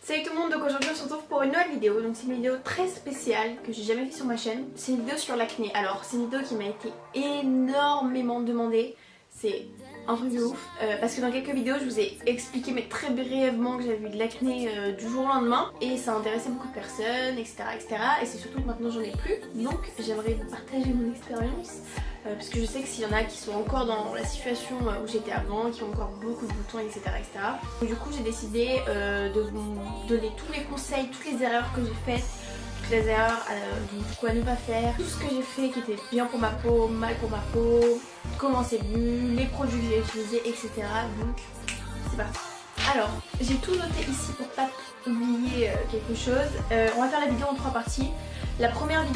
Salut tout le monde, donc aujourd'hui on se retrouve pour une nouvelle vidéo. Donc c'est une vidéo très spéciale que j'ai jamais fait sur ma chaîne. C'est une vidéo sur l'acné. Alors c'est une vidéo qui m'a été énormément demandée. C'est un truc de ouf parce que dans quelques vidéos je vous ai expliqué mais très brièvement que j'avais eu de l'acné du jour au lendemain et ça a intéressé beaucoup de personnes, etc. Et c'est surtout que maintenant j'en ai plus, donc j'aimerais vous partager mon expérience parce que je sais que s'il y en a qui sont encore dans la situation où j'étais avant, qui ont encore beaucoup de boutons, etc. Donc, du coup j'ai décidé de vous donner tous les conseils, toutes les erreurs que j'ai faites, toutes les erreurs du coup à ne pas faire, tout ce que j'ai fait qui était bien pour ma peau, mal pour ma peau, comment c'est venu, les produits que j'ai utilisés, etc. Donc c'est parti. Alors j'ai tout noté ici pour pas oublier quelque chose. On va faire la vidéo en 3 parties. La première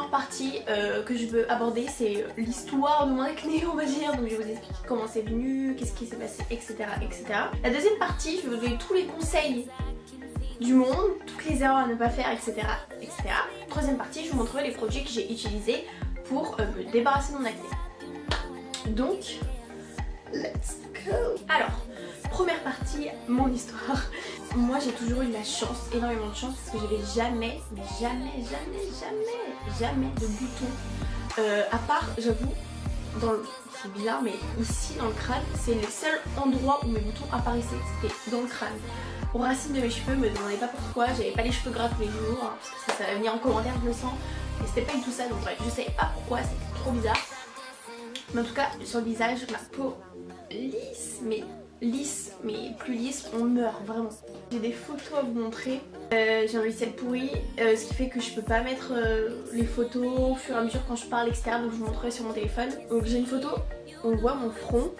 partie que je veux aborder, c'est l'histoire de mon acné, on va dire. Donc je vais vous expliquer comment c'est venu, qu'est-ce qui s'est passé, etc., etc. La deuxième partie, je vais vous donner tous les conseils du monde, toutes les erreurs à ne pas faire, etc., etc. Troisième partie, je vous montrerai les produits que j'ai utilisés pour me débarrasser de mon acné. Donc, let's go. Alors, première partie, mon histoire. Moi j'ai toujours eu de la chance, énormément de chance, parce que j'avais jamais de boutons. À part, j'avoue, c'est bizarre, mais ici dans le crâne, c'est le seul endroit où mes boutons apparaissaient, c'était dans le crâne. Aux racines de mes cheveux, me demandez pas pourquoi, j'avais pas les cheveux gras tous les jours, hein, parce que ça va venir en commentaire, je le sens, et c'était pas du tout ça, donc bref, je savais pas pourquoi, c'était trop bizarre. Mais en tout cas, sur le visage, ma peau lisse, mais plus lisse, on meurt vraiment. J'ai des photos à vous montrer. J'ai un logiciel pourri, ce qui fait que je peux pas mettre les photos au fur et à mesure quand je parle, etc. Donc je vous montrerai sur mon téléphone. Donc j'ai une photo, on voit mon front,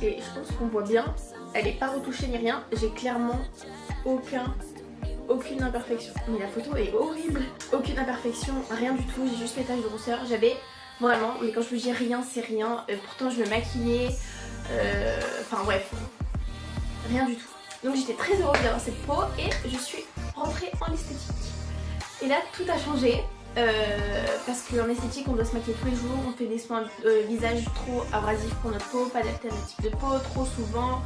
et je pense qu'on voit bien. Elle est pas retouchée ni rien, j'ai clairement aucune imperfection. Mais la photo est horrible. Aucune imperfection, rien du tout, j'ai juste les taches de rousseur. J'avais vraiment, mais quand je vous dis rien, c'est rien. Pourtant je me maquillais, enfin bref, rien du tout. Donc j'étais très heureuse d'avoir cette peau et je suis rentrée en esthétique. Et là tout a changé parce qu'en esthétique on doit se maquiller tous les jours, on fait des soins visage trop abrasifs pour notre peau, pas d'alternative de peau trop souvent,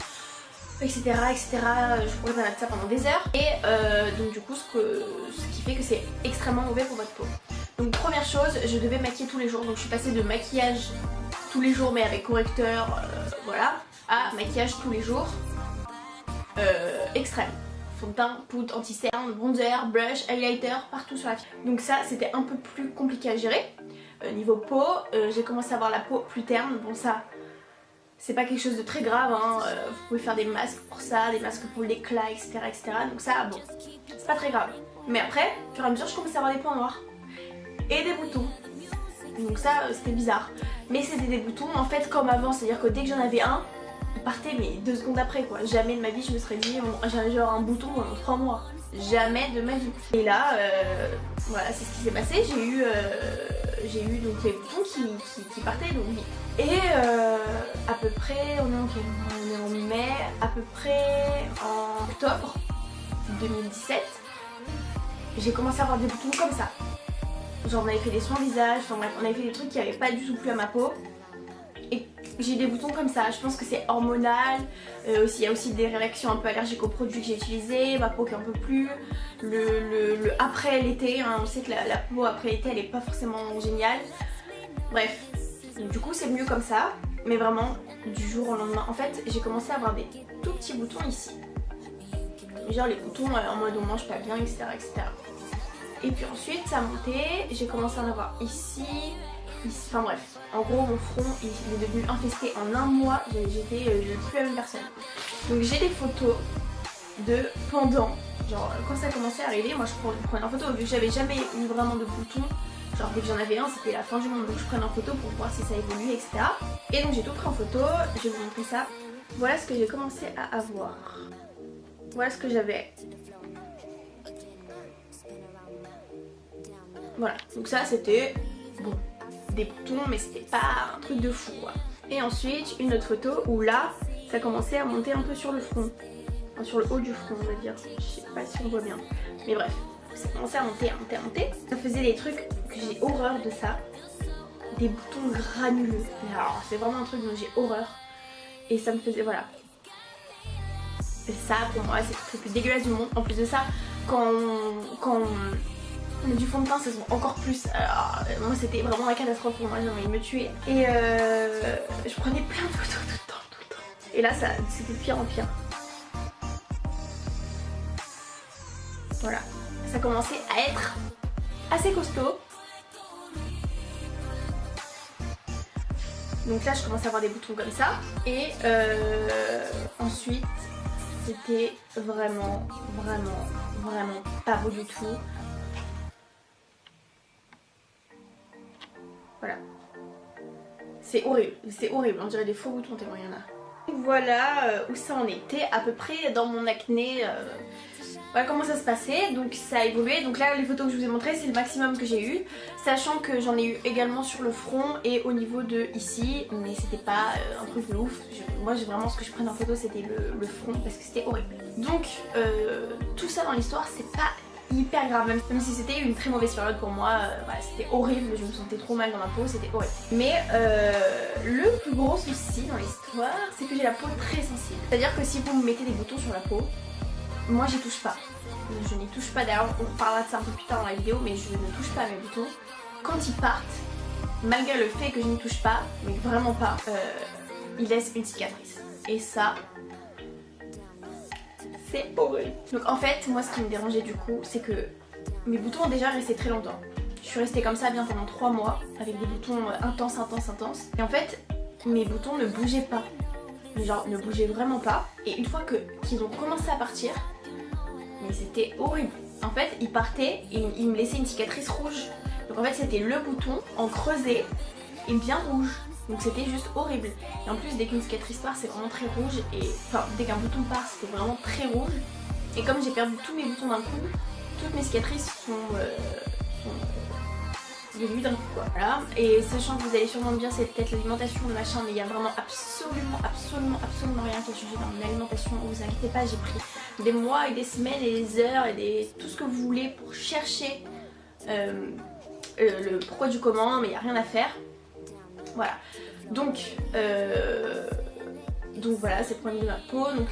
etc. Je pourrais parler de ça pendant des heures. Et donc du coup ce qui fait que c'est extrêmement mauvais pour votre peau. Donc première chose, je devais maquiller tous les jours, donc je suis passée de maquillage tous les jours mais avec correcteur, voilà, à maquillage tous les jours extrême. Fond de teint, poudre, anti-cerne, bronzer, blush, highlighter, partout sur la fille. Donc ça c'était un peu plus compliqué à gérer. Niveau peau, j'ai commencé à avoir la peau plus terne, bon ça c'est pas quelque chose de très grave, hein. Vous pouvez faire des masques pour ça, des masques pour l'éclat, etc., donc ça bon, c'est pas très grave. Mais après, au fur et à mesure je commençais à avoir des points noirs et des boutons. Donc ça c'était bizarre. Mais c'était des boutons en fait comme avant, c'est à dire que dès que j'en avais un, il partait mais 2 secondes après quoi. Jamais de ma vie je me serais dit bon, j'ai genre un bouton en 3 mois. Jamais de ma vie. Et là voilà, c'est ce qui s'est passé. J'ai eu donc les boutons qui partaient donc vite. Et à peu près, on est en mai, à peu près en octobre 2017, j'ai commencé à avoir des boutons comme ça. Genre on avait fait des soins visage, enfin bref, on avait fait des trucs qui n'avaient pas du tout plu à ma peau. Et j'ai des boutons comme ça, je pense que c'est hormonal, il y a aussi des réactions un peu allergiques aux produits que j'ai utilisés, ma peau qui en peut plus, le après l'été, hein, on sait que la peau après l'été elle est pas forcément géniale. Bref, donc, du coup c'est mieux comme ça, mais vraiment du jour au lendemain. En fait j'ai commencé à avoir des tout petits boutons ici. Genre les boutons en mode on mange pas bien, etc. Et puis ensuite ça a monté, j'ai commencé à en avoir ici, enfin bref. En gros mon front il est devenu infesté en un mois, j'étais plus la même personne. Donc j'ai des photos de pendant, genre quand ça a commencé à arriver, moi je prenais en photo vu que j'avais jamais eu vraiment de boutons. Genre dès que j'en avais un c'était la fin du monde, donc je prenais en photo pour voir si ça évoluait, etc. Et donc j'ai tout pris en photo, je vais vous montrer ça. Voilà ce que j'ai commencé à avoir. Voilà ce que j'avais. Voilà, donc ça c'était bon, des boutons mais c'était pas un truc de fou quoi. Et ensuite une autre photo où là ça commençait à monter un peu sur le front, enfin, sur le haut du front on va dire, je sais pas si on voit bien, mais bref, ça commençait à monter. Ça faisait des trucs que j'ai horreur de ça, des boutons granuleux, alors c'est vraiment un truc dont j'ai horreur et ça me faisait, voilà. Et ça pour moi c'est le truc le plus dégueulasse du monde. En plus de ça, quand on met du fond de teint ça se voit encore plus. Alors, moi c'était vraiment la catastrophe pour moi, j'ai envie de me tuer. Et je prenais plein de photos tout le temps. Et là c'était de pire en pire. Voilà, ça commençait à être assez costaud. Donc là je commence à avoir des boutons comme ça. Et ensuite c'était vraiment pas beau du tout. Voilà. C'est horrible, on dirait des faux boutons tellement il y en a. Voilà où ça en était à peu près dans mon acné. Voilà comment ça se passait, donc ça a évolué. Donc là les photos que je vous ai montrées c'est le maximum que j'ai eu, sachant que j'en ai eu également sur le front et au niveau de ici, mais c'était pas un truc de ouf. Moi vraiment ce que je prenais en photo c'était le front parce que c'était horrible. Donc tout ça dans l'histoire c'est pas hyper grave, même si c'était une très mauvaise période pour moi, voilà, c'était horrible, je me sentais trop mal dans ma peau, c'était horrible. Mais le plus gros souci dans l'histoire c'est que j'ai la peau très sensible. C'est à dire que si vous me mettez des boutons sur la peau, moi j'y touche pas. Je n'y touche pas, d'ailleurs on reparlera de ça un peu plus tard dans la vidéo, mais je ne touche pas à mes boutons. Quand ils partent, malgré le fait que je n'y touche pas, mais vraiment pas, ils laissent une cicatrice. Et ça, c'est horrible. Donc en fait, moi ce qui me dérangeait du coup, c'est que mes boutons ont déjà resté très longtemps. Je suis restée comme ça bien pendant 3 mois, avec des boutons intenses. Et en fait, mes boutons ne bougeaient pas. Genre ne bougeaient vraiment pas. Et une fois qu'ils ont commencé à partir, mais c'était horrible. En fait, ils partaient et ils me laissaient une cicatrice rouge. Donc en fait, c'était le bouton en creusé et bien rouge. Donc c'était juste horrible. Et en plus, dès qu'une cicatrice part, c'est vraiment très rouge. Et enfin, dès qu'un bouton part, c'était vraiment très rouge. Et comme j'ai perdu tous mes boutons d'un coup, toutes mes cicatrices sont venues d'un coup quoi. Voilà. Et sachant que vous allez sûrement me dire c'est peut-être l'alimentation, le machin, mais il y a vraiment absolument rien qui a changé dans mon alimentation. Vous inquiétez pas, j'ai pris des mois et des semaines et des heures et tout ce que vous voulez pour chercher le pourquoi du comment, mais il n'y a rien à faire. Voilà. Donc voilà, c'est le problème de ma peau. Donc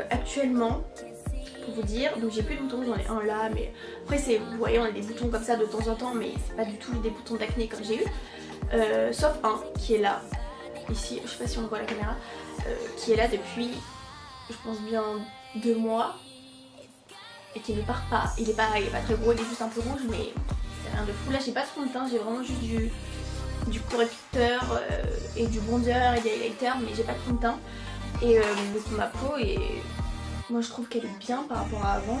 actuellement, pour vous dire, donc j'ai plus de boutons, j'en ai un là, mais après c'est, vous voyez, on a des boutons comme ça de temps en temps, mais c'est pas du tout des boutons d'acné comme j'ai eu, sauf un qui est là, ici, je sais pas si on voit la caméra, qui est là depuis, je pense bien 2 mois, et qui ne part pas. Il est pas très gros, il est juste un peu rouge, mais c'est rien de fou. Là j'ai pas de fond de teint, j'ai vraiment juste du correcteur et du bronzer et des highlighters, mais j'ai pas de fond de teint. Et ma peau est... Moi je trouve qu'elle est bien par rapport à avant.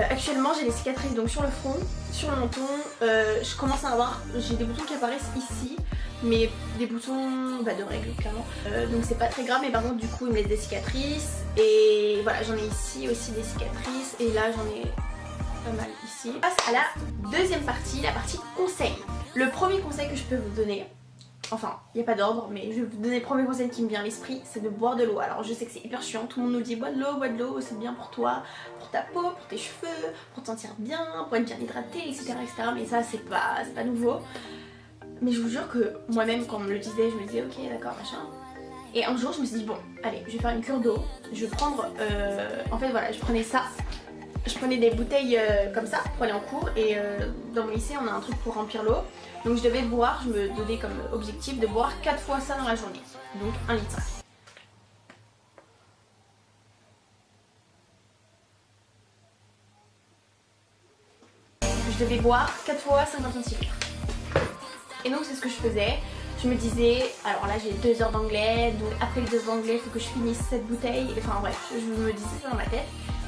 Actuellement j'ai des cicatrices donc sur le front, sur le menton, je commence à avoir, j'ai des boutons qui apparaissent ici, mais des boutons de règles clairement. Donc c'est pas très grave, mais par contre du coup ils me laissent des cicatrices. Et voilà, j'en ai ici aussi des cicatrices et là j'en ai pas mal ici. On passe à la deuxième partie, la partie conseil. Le premier conseil que je peux vous donner, enfin, il n'y a pas d'ordre, mais je vais vous donner le premier conseil qui me vient à l'esprit, c'est de boire de l'eau. Alors je sais que c'est hyper chiant, tout le monde nous dit bois de l'eau, c'est bien pour toi, pour ta peau, pour tes cheveux, pour te sentir bien, pour être bien hydraté, etc. Mais ça c'est pas nouveau. Mais je vous jure que moi-même quand on me le disait, je me disais ok d'accord machin. Et un jour je me suis dit bon, allez, je vais faire une cure d'eau, je vais prendre, en fait voilà, je prenais ça. Je prenais des bouteilles comme ça pour aller en cours et dans mon lycée on a un truc pour remplir l'eau. Donc je devais boire, je me donnais comme objectif de boire 4 fois ça dans la journée. Donc 1,5 litre. Je devais boire 4 fois 50 centilitres. Et donc c'est ce que je faisais. Je me disais, alors là j'ai 2 heures d'anglais, donc après les 2 heures d'anglais il faut que je finisse cette bouteille. Enfin bref, je me disais ça dans ma tête.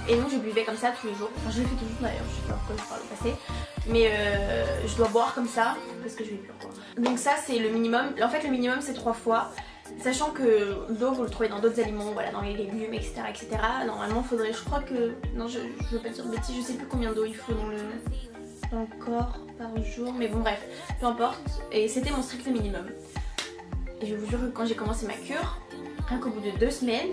Et donc je buvais comme ça tous les jours. Enfin je l'ai fait toujours d'ailleurs, je sais pas pourquoi je parle au passé. Mais je dois boire comme ça parce que je vais plus quoi. Donc ça c'est le minimum. En fait le minimum c'est 3 fois. Sachant que l'eau vous le trouvez dans d'autres aliments, voilà, dans les légumes, etc. Normalement il faudrait, je crois que... Non je veux pas dire de bêtises, je sais plus combien d'eau il faut dans le corps par jour. Mais bon bref, peu importe. Et c'était mon strict minimum. Et je vous jure que quand j'ai commencé ma cure, rien qu'au bout de 2 semaines,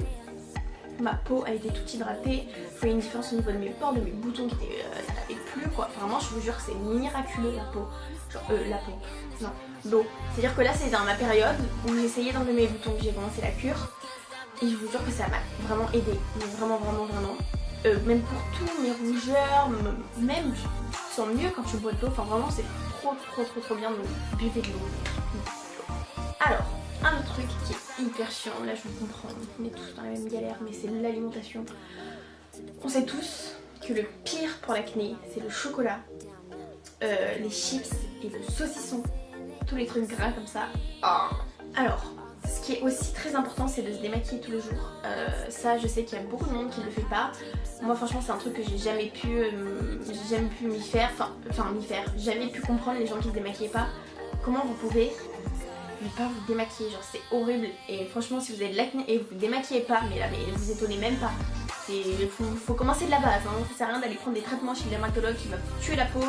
ma peau a été toute hydratée. Je voyais une différence au niveau de mes pores, de mes boutons qui étaient, n'avaient plus quoi. Vraiment je vous jure que c'est miraculeux la peau. Genre non, l'eau. C'est à dire que là c'est dans ma période où j'essayais d'enlever mes boutons, que j'ai commencé la cure. Et je vous jure que ça m'a vraiment aidé, mais vraiment. Même pour tous mes rougeurs, même tu te sens mieux quand tu bois de l'eau, enfin vraiment c'est trop bien, donc buvez de l'eau. Alors, un autre truc qui est hyper chiant, là je vous comprends, on est tous dans la même galère, mais c'est l'alimentation. On sait tous que le pire pour l'acné, c'est le chocolat, les chips et le saucisson, tous les trucs gras comme ça. Alors, ce qui est aussi très important, c'est de se démaquiller tous les jours. Ça, je sais qu'il y a beaucoup de monde qui ne le fait pas. Moi, franchement, c'est un truc que j'ai jamais pu m'y faire. Jamais pu comprendre les gens qui se démaquillaient pas. Comment vous pouvez ne pas vous démaquiller? Genre, c'est horrible. Et franchement, si vous avez de l'acné et vous ne vous démaquillez pas, mais vous étonnez même pas. Il faut commencer de la base. Hein. Ça sert à rien d'aller prendre des traitements chez le dermatologue qui va vous tuer la peau,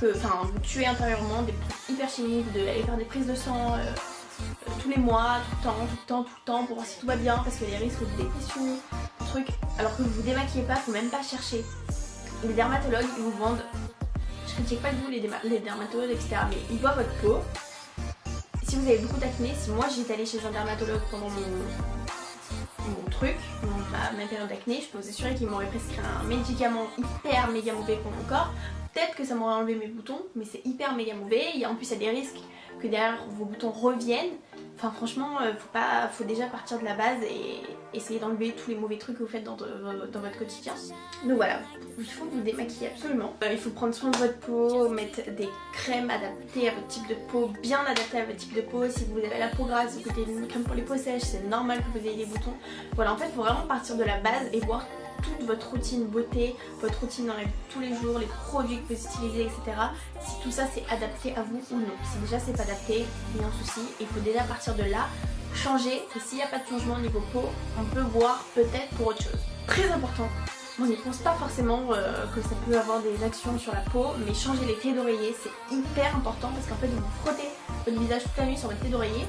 vous tuer intérieurement, des trucs hyper chimiques, d'aller faire des prises de sang. Tous les mois, tout le temps pour voir si tout va bien parce qu'il y a des risques de dépression, trucs. Alors que vous vous démaquillez pas, faut même pas chercher. Et les dermatologues ils vous vendent, je critique pas du tout les dermatologues etc, mais ils voient votre peau. Si vous avez beaucoup d'acné, si moi j'étais allée chez un dermatologue pendant mon truc, ma période d'acné, je peux vous assurer qu'il m'aurait prescrit un médicament hyper méga mauvais pour mon corps. Peut-être que ça m'aurait enlevé mes boutons, mais c'est hyper méga mauvais. En plus il y a des risques que derrière vos boutons reviennent. Enfin franchement, faut déjà partir de la base et essayer d'enlever tous les mauvais trucs que vous faites dans votre quotidien. Donc voilà, il faut vous démaquiller absolument. Il faut prendre soin de votre peau, mettre des crèmes adaptées à votre type de peau, bien adaptées à votre type de peau. Si vous avez la peau grasse, vous mettez une crème pour les peaux sèches, c'est normal que vous ayez des boutons. Voilà, en fait, il faut vraiment partir de la base et voir toute votre routine beauté, votre routine dans la vie de tous les jours, les produits que vous utilisez, etc. Si tout ça c'est adapté à vous ou non. Si déjà c'est pas adapté, il y a un souci. Il faut déjà partir de là, changer. Et s'il n'y a pas de changement au niveau peau, on peut voir peut-être pour autre chose. Très important. On n'y pense pas forcément que ça peut avoir des actions sur la peau, mais changer les tés d'oreiller c'est hyper important parce qu'en fait vous frottez votre visage toute la nuit sur votre thé d'oreiller.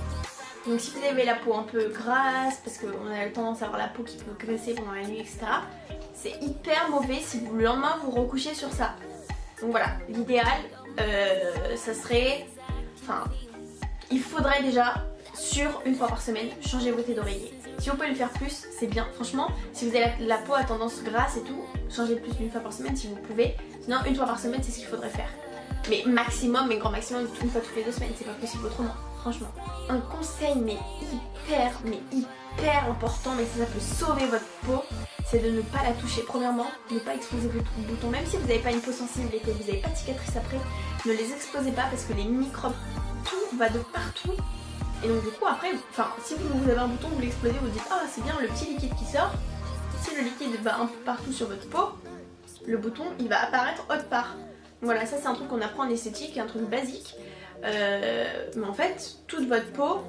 Donc si vous avez la peau un peu grasse, parce qu'on a tendance à avoir la peau qui peut graisser pendant la nuit, etc. C'est hyper mauvais si le lendemain vous recouchez sur ça. Donc voilà, l'idéal, ça serait... il faudrait déjà, sur une fois par semaine, changer vos thés d'oreiller. Si vous pouvez le faire plus, c'est bien. Franchement, si vous avez la peau à tendance grasse et tout, changez plus d'une fois par semaine si vous pouvez. Sinon, une fois par semaine, c'est ce qu'il faudrait faire. Mais maximum, mais grand maximum, une fois toutes les 2 semaines, c'est pas possible autrement, franchement. Un conseil mais hyper important, mais ça peut sauver votre peau, c'est de ne pas la toucher. Premièrement, ne pas exposer vos boutons, même si vous n'avez pas une peau sensible et que vous n'avez pas de cicatrice après, ne les exposez pas parce que les microbes, tout va de partout. Et donc du coup après, si vous avez un bouton, vous l'explosez, vous dites ah c'est bien le petit liquide qui sort. Si le liquide va un peu partout sur votre peau, le bouton il va apparaître autre part. Voilà, ça c'est un truc qu'on apprend en esthétique, un truc basique. Mais en fait, toute votre peau,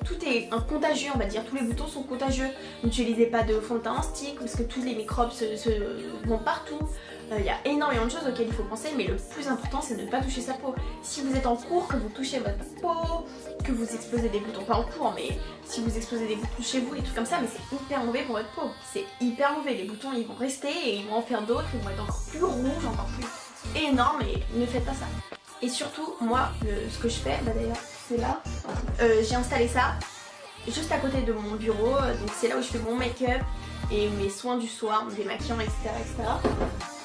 tout est contagieux, on va dire. Tous les boutons sont contagieux. N'utilisez pas de fond de teint en stick parce que tous les microbes vont partout. Il y a énormément de choses auxquelles il faut penser, mais le plus important c'est de ne pas toucher sa peau. Si vous êtes en cours, que vous touchez votre peau, que vous explosez des boutons, pas en cours, mais si vous explosez des boutons chez vous et tout comme ça, mais c'est hyper mauvais pour votre peau. C'est hyper mauvais. Les boutons ils vont rester et ils vont en faire d'autres, ils vont être encore plus rouges, encore plus énorme et ne faites pas ça. Et surtout moi ce que je fais, d'ailleurs c'est là, j'ai installé ça juste à côté de mon bureau, donc c'est là où je fais mon make-up et mes soins du soir, mon démaquillant etc.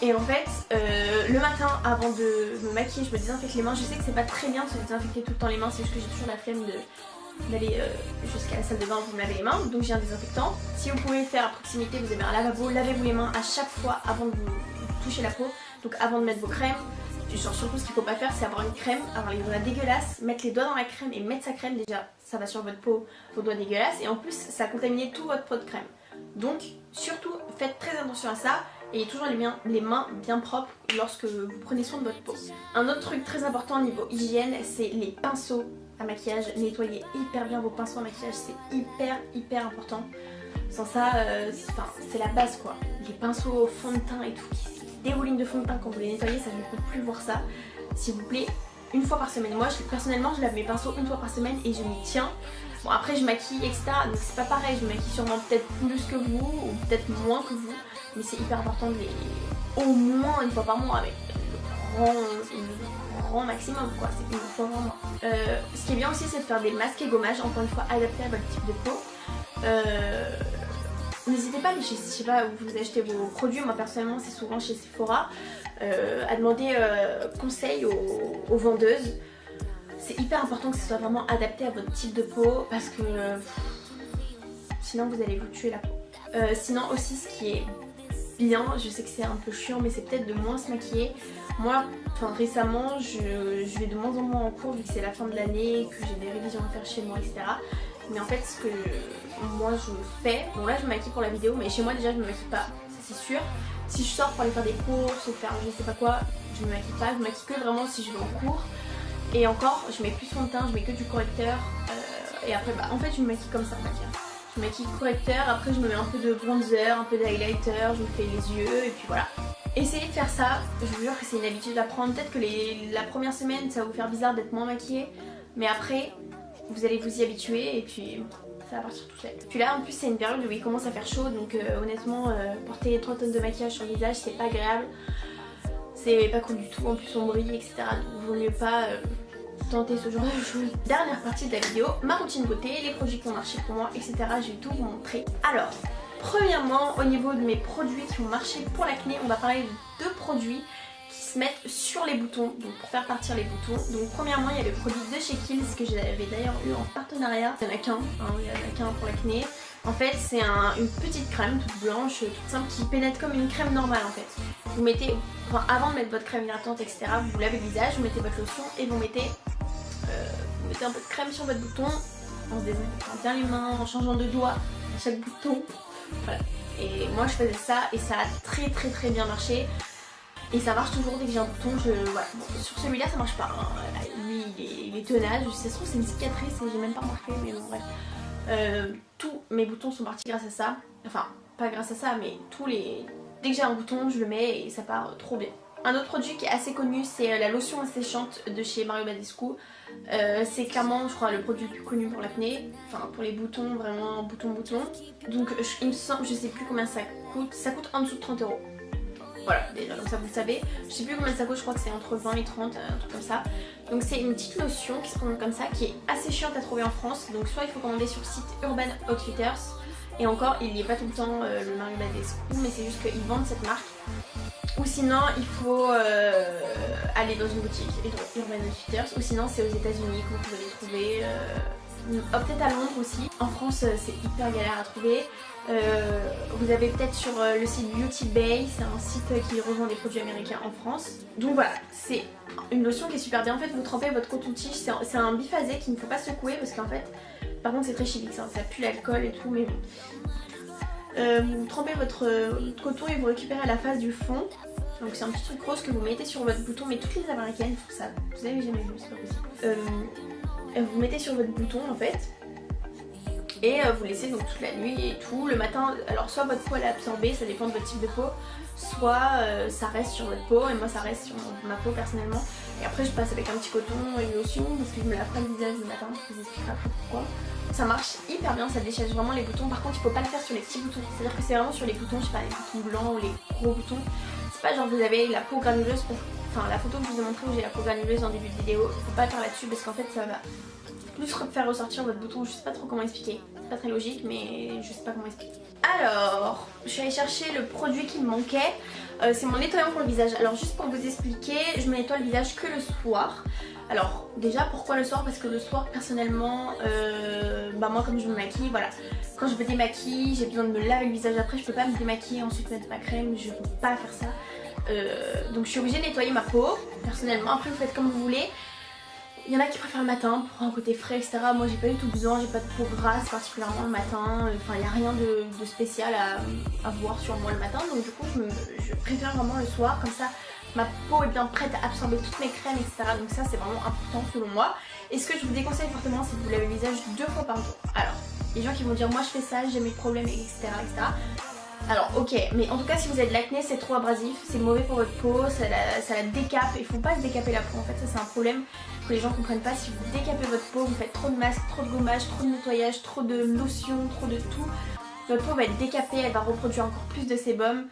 Et en fait le matin avant de me maquiller je me désinfecte les mains. Je sais que c'est pas très bien de se désinfecter tout le temps les mains, c'est juste que j'ai toujours la flemme d'aller jusqu'à la salle de bain pour me laver les mains, donc j'ai un désinfectant. Si vous pouvez le faire à proximité, vous avez un lavabo, lavez-vous les mains à chaque fois avant de vous toucher la peau. Donc avant de mettre vos crèmes, genre surtout ce qu'il faut pas faire c'est avoir une crème, avoir les doigts dégueulasses, mettre les doigts dans la crème et mettre sa crème, déjà ça va sur votre peau, vos doigts dégueulasses et en plus ça contamine tout votre pot de crème. Donc surtout faites très attention à ça et ayez toujours les mains bien propres lorsque vous prenez soin de votre peau. Un autre truc très important au niveau hygiène c'est les pinceaux à maquillage. Nettoyez hyper bien vos pinceaux à maquillage, c'est hyper important. Sans ça, c'est la base quoi. Les pinceaux au fond de teint et tout, des roulines de fond de teint quand vous les nettoyez, ça je ne peux plus voir ça. S'il vous plaît, une fois par semaine. Moi personnellement je lave mes pinceaux une fois par semaine et je m'y tiens. Bon après je maquille etc, donc c'est pas pareil, je maquille sûrement peut-être plus que vous ou peut-être moins que vous, mais c'est hyper important de les au moins une fois par mois avec le grand maximum quoi, c'est une fois par mois. Ce qui est bien aussi c'est de faire des masques et gommages, encore une fois adaptés à votre type de peau. n'hésitez pas, je sais pas où vous achetez vos produits, moi personnellement c'est souvent chez Sephora, à demander conseil aux vendeuses. C'est hyper important que ce soit vraiment adapté à votre type de peau parce que sinon vous allez vous tuer la peau. Sinon aussi ce qui est bien, je sais que c'est un peu chiant mais c'est peut-être de moins se maquiller. Moi récemment je vais de moins en moins en cours vu que c'est la fin de l'année, que j'ai des révisions à faire chez moi etc. Mais en fait ce que moi je fais, bon là je me maquille pour la vidéo mais chez moi déjà je me maquille pas, ça c'est sûr. Si je sors pour aller faire des courses ou faire je sais pas quoi, je me maquille pas, je me maquille que vraiment si je vais en cours. Et encore je mets plus fond de teint, je mets que du correcteur et après en fait je me maquille comme ça on va dire. Je me maquille correcteur, après je me mets un peu de bronzer, un peu d'highlighter, je me fais les yeux et puis voilà. Essayez de faire ça, je vous jure que c'est une habitude à prendre. Peut-être que la première semaine ça va vous faire bizarre d'être moins maquillée, mais après vous allez vous y habituer et puis ça va partir tout seul. Puis là en plus c'est une période où il commence à faire chaud donc honnêtement porter 3 tonnes de maquillage sur le visage c'est pas agréable. C'est pas cool du tout, en plus on brille etc. Donc vaut mieux pas tenter ce genre de choses. Dernière partie de la vidéo, ma routine beauté, les produits qui ont marché pour moi etc. Je vais tout vous montrer. Alors premièrement au niveau de mes produits qui ont marché pour l'acné, on va parler de 2 produits qui se mettent sur les boutons, donc pour faire partir les boutons. Donc premièrement il y a le produit de chez Kiehl's que j'avais d'ailleurs eu en partenariat. Il n'y en a qu'un, il y en a qu'un pour l'acné. En fait c'est une petite crème toute blanche, toute simple qui pénètre comme une crème normale en fait. Vous mettez, avant de mettre votre crème hydratante etc, vous lavez le visage, vous mettez votre lotion et vous mettez un peu de crème sur votre bouton en se désinfectant bien les mains, en changeant de doigt à chaque bouton. Voilà. Et moi je faisais ça et ça a très bien marché. Et ça marche toujours dès que j'ai un bouton, voilà. Bon, sur celui-là ça marche pas, hein. Lui il est tenace, ça se trouve c'est une cicatrice et j'ai même pas remarqué mais bon bref. Tous mes boutons sont partis grâce à ça, enfin pas grâce à ça mais dès que j'ai un bouton je le mets et ça part trop bien. Un autre produit qui est assez connu c'est la lotion asséchante de chez Mario Badescu. C'est clairement je crois le produit le plus connu pour l'acné, enfin pour les boutons, vraiment bouton. Donc il me semble, je sais plus combien ça coûte en dessous de 30 €. Voilà, déjà donc ça vous le savez. Je sais plus combien ça coûte, je crois que c'est entre 20 et 30, un truc comme ça. Donc c'est une petite lotion qui se commande comme ça, qui est assez chiante à trouver en France. Donc soit il faut commander sur le site Urban Outfitters, et encore il n'y a pas tout le temps le Mario Badescu, mais c'est juste qu'ils vendent cette marque. Ou sinon il faut aller dans une boutique Urban Outfitters, ou sinon c'est aux États-Unis que vous pouvez les trouver. Peut-être à Londres aussi. En France c'est hyper galère à trouver. Vous avez peut-être sur le site Beauty Bay, c'est un site qui revend des produits américains en France. Donc voilà, c'est une lotion qui est super bien. En fait vous trempez votre coton-tige, c'est un biphasé qu'il ne faut pas secouer parce qu'en fait, par contre c'est très chimique, ça pue l'alcool et tout mais bon. Vous trempez votre coton et vous récupérez la face du fond. Donc c'est un petit truc rose que vous mettez sur votre bouton, mais toutes les américaines font ça, vous avez jamais vu, c'est pas possible. Vous mettez sur votre bouton en fait. Et vous laissez donc toute la nuit et tout. Le matin, alors soit votre peau elle est absorbée, ça dépend de votre type de peau, soit ça reste sur votre peau, et moi ça reste sur ma peau personnellement. Et après je passe avec un petit coton et une lotion parce que je me lave pas le visage le matin, je vous expliquerai après pourquoi. Ça marche hyper bien, ça déchège vraiment les boutons. Par contre il faut pas le faire sur les petits boutons, c'est-à-dire que c'est vraiment sur les boutons, je sais pas, les boutons blancs ou les gros boutons. C'est pas genre vous avez la peau granuleuse, enfin la photo que je vous ai montrée où j'ai la peau granuleuse en début de vidéo, faut pas le faire là-dessus parce qu'en fait ça va plus faire ressortir votre bouton, je sais pas trop comment expliquer, c'est pas très logique mais je sais pas comment expliquer. Alors, je suis allée chercher le produit qui me manquait, c'est mon nettoyant pour le visage. Alors juste pour vous expliquer, je me nettoie le visage que le soir. Alors déjà pourquoi le soir? Parce que le soir personnellement, moi comme je me maquille, voilà, quand je me démaquille, j'ai besoin de me laver le visage après, je peux pas me démaquiller ensuite mettre ma crème, je peux pas faire ça. Donc je suis obligée de nettoyer ma peau personnellement, après vous faites comme vous voulez. Il y en a qui préfèrent le matin pour un côté frais etc. Moi j'ai pas du tout besoin, j'ai pas de peau grasse particulièrement le matin. Enfin il n'y a rien de spécial à voir sur moi le matin. Donc du coup je préfère vraiment le soir, comme ça ma peau est bien prête à absorber toutes mes crèmes etc. Donc ça c'est vraiment important selon moi. Et ce que je vous déconseille fortement c'est de vous laver le visage 2 fois par jour. Alors les gens qui vont dire moi je fais ça, j'ai mes problèmes etc. Alors ok, mais en tout cas si vous avez de l'acné c'est trop abrasif, c'est mauvais pour votre peau, ça la décape, il faut pas se décaper la peau en fait, ça c'est un problème que les gens comprennent pas. Si vous décapez votre peau, vous faites trop de masque, trop de gommage, trop de nettoyage, trop de lotion, trop de tout, votre peau va être décapée, elle va reproduire encore plus de sébum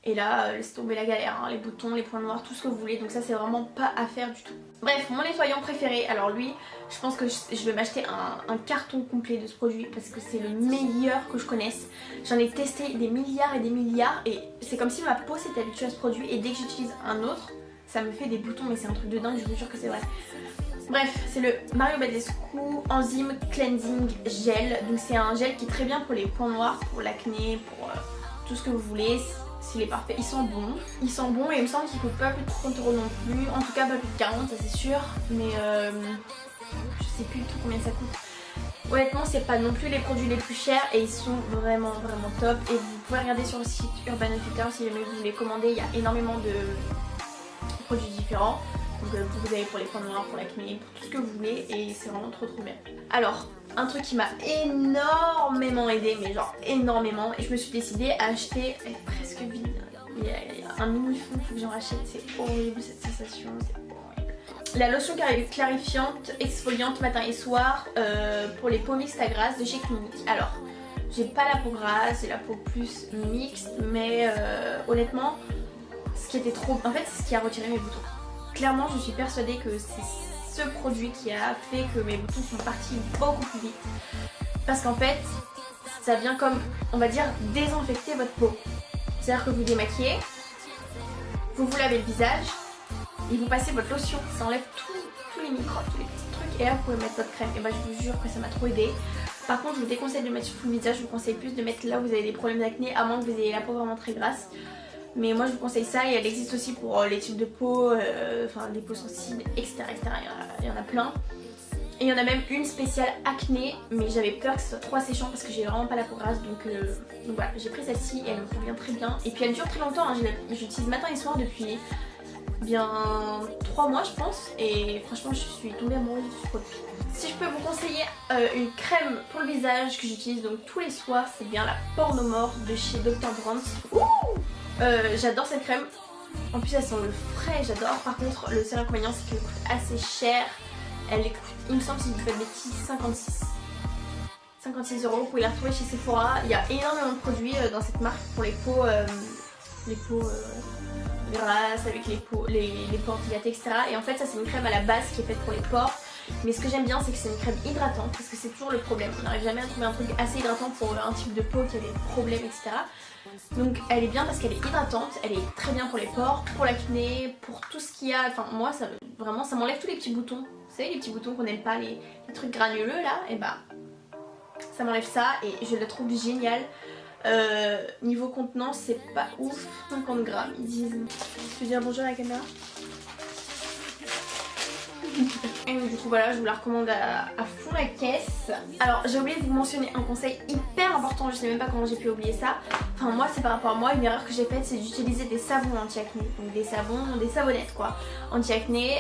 Et là, laissez tomber la galère, hein, les boutons, les points noirs, tout ce que vous voulez. Donc ça c'est vraiment pas à faire du tout. Bref, mon nettoyant préféré, alors lui, je pense que je vais m'acheter un carton complet de ce produit parce que c'est le meilleur que je connaisse. J'en ai testé des milliards et des milliards et c'est comme si ma peau s'était habituée à ce produit et dès que j'utilise un autre, ça me fait des boutons, mais c'est un truc de dingue, je vous jure que c'est vrai. Bref, c'est le Mario Badescu Enzyme Cleansing Gel. Donc c'est un gel qui est très bien pour les points noirs, pour l'acné, pour tout ce que vous voulez. S'il est parfait, il sent bon. Il sent bon et il me semble qu'il coûte pas plus de 30 € non plus. En tout cas pas plus de 40, ça c'est sûr. Mais je sais plus du tout combien ça coûte. Honnêtement c'est pas non plus les produits les plus chers et ils sont vraiment top. Et vous pouvez regarder sur le site Urban Outfitters si jamais vous voulez commander. Il y a énormément de produits différents. Donc vous avez pour les points noirs, pour l'acné, pour tout ce que vous voulez et c'est vraiment trop bien. Alors, un truc qui m'a énormément aidé, mais genre énormément, et je me suis décidée à acheter, elle est presque vide, il y a un mini fond, il faut que j'en rachète, c'est horrible cette sensation, c'est horrible. La lotion clarifiante, exfoliante matin et soir pour les peaux mixtes à grasse de chez Clinique. Alors, j'ai pas la peau grasse, j'ai la peau plus mixte, mais honnêtement, ce qui était trop... En fait, c'est ce qui a retiré mes boutons. Clairement, je suis persuadée que c'est ce produit qui a fait que mes boutons sont partis beaucoup plus vite. Parce qu'en fait, ça vient comme, on va dire, désinfecter votre peau. C'est-à-dire que vous démaquillez, vous vous lavez le visage, et vous passez votre lotion. Ça enlève tous les microbes, tous les petits trucs, et là vous pouvez mettre votre crème. Et bah je vous jure que ça m'a trop aidé. Par contre, je vous déconseille de mettre sur tout le visage, je vous conseille plus de mettre là où vous avez des problèmes d'acné, à moins que vous ayez la peau vraiment très grasse. Mais moi je vous conseille ça et elle existe aussi pour les types de peau, enfin les peaux sensibles, etc. Il y en a plein. Et il y en a même une spéciale acné, mais j'avais peur que ce soit trop asséchant parce que j'ai vraiment pas la peau grasse. Donc voilà, j'ai pris celle-ci et elle me convient très bien. Et puis elle dure très longtemps, hein. J'utilise matin et soir depuis bien 3 mois je pense. Et franchement je suis tombée amoureuse de ce produit. Si je peux vous conseiller une crème pour le visage que j'utilise donc tous les soirs, c'est bien la Pornomore de chez Dr. Brandt. J'adore cette crème, en plus elle sent le frais, j'adore. Par contre le seul inconvénient c'est qu'elle coûte assez cher. Elle coûte, il me semble si je ne dis pas de bêtises, 56 €. Vous pouvez la retrouver chez Sephora. Il y a énormément de produits dans cette marque pour les peaux grasses, avec les peaux dilatées, etc. Et en fait ça c'est une crème à la base qui est faite pour les pores. Mais ce que j'aime bien c'est que c'est une crème hydratante parce que c'est toujours le problème. On n'arrive jamais à trouver un truc assez hydratant pour un type de peau qui a des problèmes, etc. Donc elle est bien parce qu'elle est hydratante, elle est très bien pour les pores, pour l'acné, pour tout ce qu'il y a. Enfin moi ça vraiment ça m'enlève tous les petits boutons. Vous savez les petits boutons qu'on n'aime pas, les trucs granuleux là, et bah ça m'enlève ça et je la trouve géniale. Niveau contenance c'est pas ouf, 50 grammes ils disent. Je peux dire bonjour à la caméra. Et du coup voilà, je vous la recommande à fond la caisse. Alors j'ai oublié de vous mentionner un conseil hyper important, je sais même pas comment j'ai pu oublier ça. Enfin moi c'est par rapport à moi, une erreur que j'ai faite c'est d'utiliser des savons anti-acné. Donc des savons, des savonnettes quoi, anti-acné.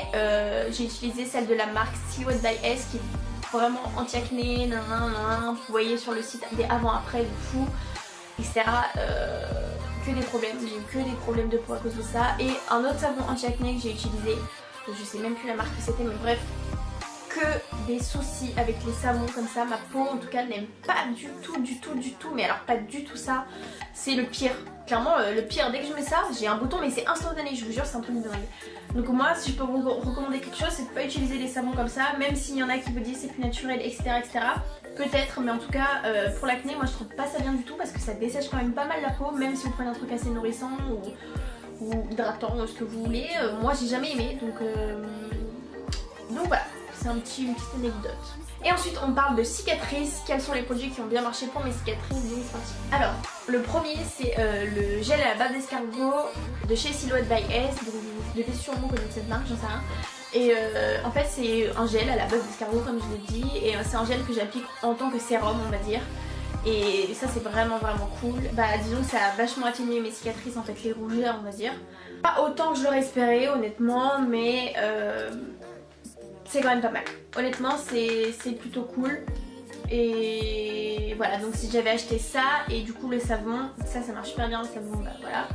J'ai utilisé celle de la marque Silhouette by S qui est vraiment anti-acné, vous voyez sur le site des avant-après de fou, etc. Que des problèmes, j'ai eu que des problèmes de peau à cause de ça. Et un autre savon anti-acné que j'ai utilisé, je sais même plus la marque que c'était, mais bref, que des soucis avec les savons comme ça. Ma peau en tout cas n'aime pas du tout, mais alors pas du tout ça. C'est le pire, clairement le pire. Dès que je mets ça, j'ai un bouton mais c'est instantané, je vous jure c'est un truc de dingue. Donc moi si je peux vous recommander quelque chose, c'est de pas utiliser les savons comme ça, même s'il y en a qui vous disent c'est plus naturel, etc. Peut-être, mais en tout cas pour l'acné moi je trouve pas ça bien du tout parce que ça dessèche quand même pas mal la peau, même si vous prenez un truc assez nourrissant ou hydratant, ce que vous voulez. Moi j'ai jamais aimé, donc voilà, c'est une petite anecdote. Et ensuite on parle de cicatrices. Quels sont les produits qui ont bien marché pour mes cicatrices? Alors le premier c'est le gel à la bave d'escargot de chez Silhouette by S. Donc vous devez sûrement connaître cette marque, j'en sais rien. Et en fait c'est un gel à la bave d'escargot comme je l'ai dit. Et c'est un gel que j'applique en tant que sérum on va dire. Et ça c'est vraiment cool. Bah disons que ça a vachement atténué mes cicatrices, en fait les rougeurs on va dire. Pas autant que je l'aurais espéré honnêtement, mais c'est quand même pas mal. Honnêtement c'est plutôt cool. Et voilà, donc si j'avais acheté ça et du coup le savon, ça marche super bien le savon, bah voilà.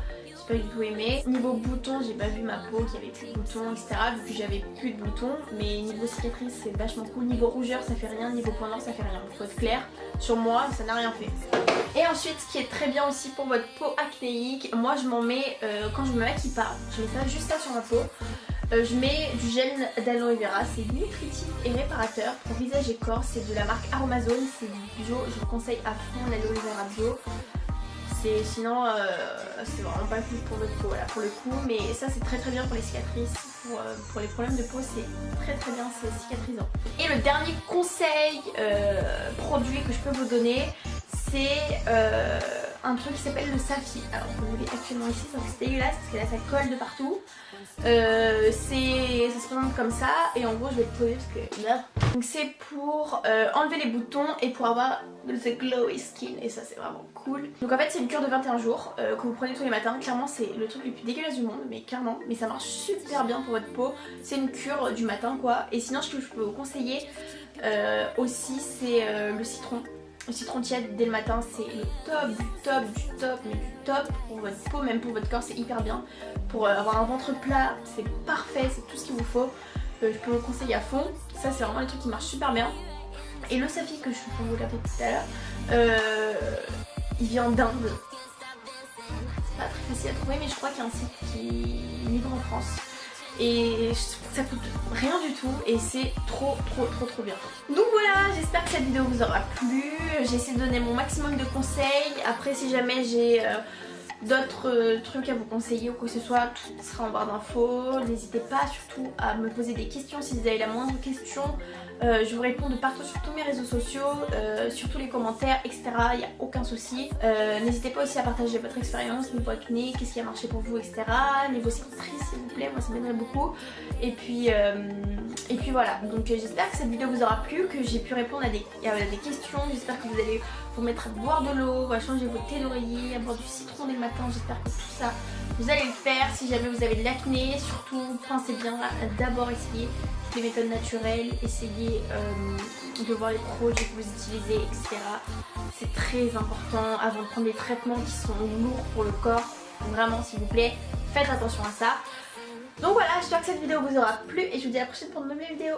j'ai pas du tout aimé. Niveau boutons, j'ai pas vu ma peau qui avait plus de boutons, etc. Vu que j'avais plus de boutons. Mais niveau cicatrice, c'est vachement cool. Niveau rougeur, ça fait rien. Niveau point noir, ça fait rien. Faut être clair. Sur moi, ça n'a rien fait. Et ensuite, ce qui est très bien aussi pour votre peau acnéique, moi je m'en mets quand je me maquille pas. Je mets ça juste là sur ma peau. Je mets du gel d'aloe vera, c'est nutritif et réparateur pour visage et corps, c'est de la marque Aromazone, c'est du bio, je vous conseille à fond l'aloe vera bio. Sinon c'est vraiment pas cool pour votre peau là, pour le coup, mais ça c'est très bien pour les cicatrices, pour les problèmes de peau c'est très bien, c'est cicatrisant. Et le dernier conseil produit que je peux vous donner, c'est un truc qui s'appelle le Safi. Alors vous l'avez actuellement ici, donc c'est dégueulasse parce que là ça colle de partout. Ça se présente comme ça et en gros je vais le poser parce que donc c'est pour enlever les boutons et pour avoir the glowy skin, et ça c'est vraiment cool. Donc en fait c'est une cure de 21 jours que vous prenez tous les matins. Clairement c'est le truc le plus dégueulasse du monde, mais clairement, mais ça marche super bien pour votre peau. C'est une cure du matin quoi. Et sinon ce que je peux vous conseiller aussi c'est le citron. Le citron tiède dès le matin, c'est le top pour votre peau, même pour votre corps, c'est hyper bien. Pour avoir un ventre plat, c'est parfait, c'est tout ce qu'il vous faut. Je peux vous conseiller à fond. Ça c'est vraiment le truc qui marche super bien. Et le Safi que je peux vous regarder tout à l'heure, il vient d'Inde. C'est pas très facile à trouver, mais je crois qu'il y a un site qui livre en France. Et ça coûte rien du tout et c'est trop bien. Donc voilà, j'espère que cette vidéo vous aura plu. J'ai essayé de donner mon maximum de conseils. Après si jamais j'ai d'autres trucs à vous conseiller ou quoi que ce soit, tout sera en barre d'infos. N'hésitez pas surtout à me poser des questions si vous avez la moindre question. Je vous réponds de partout sur tous mes réseaux sociaux, sur tous les commentaires, etc. Il n'y a aucun souci. N'hésitez pas aussi à partager votre expérience niveau acné, qu'est-ce qui a marché pour vous, etc. Niveau cicatrices s'il vous plaît, moi ça m'aiderait beaucoup. Et puis voilà, donc j'espère que cette vidéo vous aura plu, que j'ai pu répondre à des questions. J'espère que vous allez vous mettre à boire de l'eau, à changer vos thés d'oreiller, à boire du citron dès le matin. J'espère que tout ça vous allez le faire. Si jamais vous avez de l'acné, surtout pensez bien à d'abord essayer les méthodes naturelles, essayez de voir les produits que vous utilisez, etc. C'est très important avant de prendre des traitements qui sont lourds pour le corps. Vraiment s'il vous plaît, faites attention à ça. Donc voilà, j'espère que cette vidéo vous aura plu et je vous dis à la prochaine pour une nouvelle vidéo.